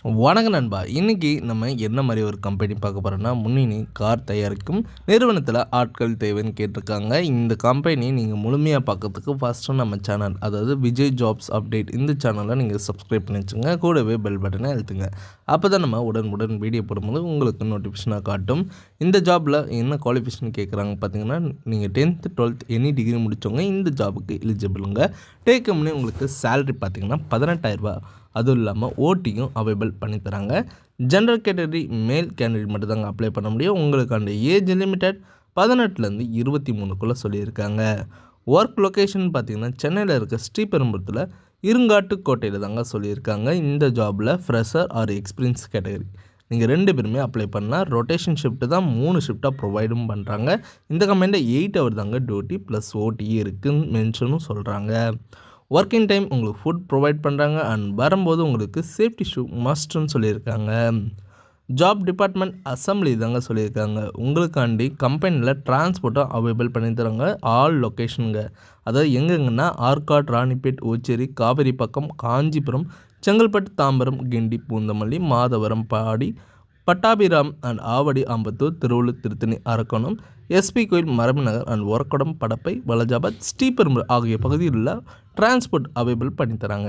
வணக்கம் நண்பா. இன்னைக்கு நம்ம என்ன மாதிரி ஒரு கம்பெனி பார்க்க போகிறோம்னா, முன்னணி கார் தயாரிக்கும் நிறுவனத்தில் ஆட்கள் தேவைன்னு கேட்டிருக்காங்க. இந்த கம்பெனி நீங்கள் முழுமையாக பார்க்கறதுக்கு ஃபஸ்ட்டு நம்ம சேனல், அதாவது விஜய் ஜாப்ஸ் அப்டேட், இந்த சேனலை நீங்கள் சப்ஸ்கிரைப் பண்ணி வச்சுங்க. கூடவே பெல் பட்டனை அழுத்துங்க. அப்போ தான் நம்ம உடனுக்குடன் வீடியோ போடும்போது உங்களுக்கு நோட்டிஃபிகேஷனாக காட்டும். இந்த ஜாபில் என்ன குவாலிஃபிகேஷன் கேட்குறாங்க பார்த்தீங்கன்னா, நீங்கள் 10th 12th எனி டிகிரி முடித்தவங்க இந்த ஜாபுக்கு எலிஜிபிளுங்க. டேக் கம்பெனி உங்களுக்கு சேலரி பார்த்தீங்கன்னா 18,000 ரூபா. அதுவும் இல்லாமல் ஓட்டியும் அவைலபிள் பண்ணி தராங்க. ஜென்ரல் கேட்டகரி மேல் கேண்டிடேட் மட்டும் தாங்க அப்ளை பண்ண முடியும். உங்களுக்கான ஏஜ் லிமிட்டட் 18லேருந்து 23க்குள்ளே சொல்லியிருக்காங்க. ஒர்க் லொக்கேஷன் பார்த்திங்கன்னா சென்னையில் இருக்க ஸ்ரீபெரும்புரத்தில் இருங்காட்டுக்கோட்டையில் தாங்க சொல்லியிருக்காங்க. இந்த ஜாபில் ஃப்ரெஷர் ஆர் எக்ஸ்பீரியன்ஸ் கேட்டகரி நீங்கள் 2 பேருமே அப்ளை பண்ணால் ரொட்டேஷன் ஷிஃப்ட்டு தான் 3 ஷிஃப்ட்டாக ப்ரொவைடும் பண்ணுறாங்க. இந்த கம்பெனியில் 8 ஹவர் தாங்க டியூட்டி ப்ளஸ் ஓடி இருக்குன்னு மென்ஷனும் சொல்கிறாங்க. ஒர்க்கிங் டைம் உங்களுக்கு ஃபுட் ப்ரொவைட் பண்ணுறாங்க. அண்ட் வரும்போது உங்களுக்கு சேஃப்டி ஷூ மஸ்ட்டுன்னு சொல்லியிருக்காங்க. ஜாப் டிபார்ட்மெண்ட் அசம்பிளி தாங்க சொல்லியிருக்காங்க. உங்களுக்காண்டி கம்பெனியில் டிரான்ஸ்போர்ட்டும் அவைலபிள் பண்ணி தராங்க. ஆல் லொக்கேஷனுங்க, அதாவது எங்கெங்கன்னா ஆற்காடு, ராணிப்பேட், ஓச்சேரி, காவேரிப்பாக்கம், காஞ்சிபுரம், செங்கல்பட்டு, தாம்பரம், கிண்டி, பூந்தமல்லி, மாதவரம், பாடி, பட்டாபிராம் அண்ட் ஆவடி, ஆம்பத்தூர், திருவள்ளூர், திருத்தணி, அரக்கோணம், எஸ்பி கோயில், மரபுநகர் அண்ட் ஒரக்கடம், படப்பை, வலஜாபாத், ஸ்ரீபெரும்புதூர் ஆகிய பகுதிகளில் டிரான்ஸ்போர்ட் அவைலபிள் பண்ணித்தராங்க.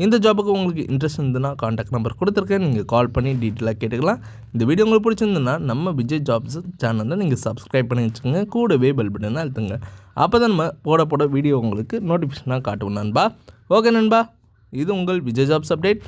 இந்த ஜாபுக்கு உங்களுக்கு இன்ட்ரெஸ்ட் இருந்ததுன்னா கான்டாக்ட் நம்பர் கொடுத்துருக்கேன், நீங்கள் கால் பண்ணி டீட்டெயிலாக கேட்டுக்கலாம். இந்த வீடியோ உங்களுக்கு பிடிச்சிருந்ததுன்னா நம்ம விஜய் ஜாப்ஸ் சேனலில் நீங்கள் சப்ஸ்கிரைப் பண்ணி வச்சுக்கோங்க. கூடவே பெல் பட்டனை அழுத்துங்க. அப்போ தான் நம்ம போட வீடியோ உங்களுக்கு நோட்டிஃபிகேஷனாக காட்டுவோம் நண்பா. ஓகே நண்பா, இது உங்கள் விஜய் ஜாப்ஸ் அப்டேட்.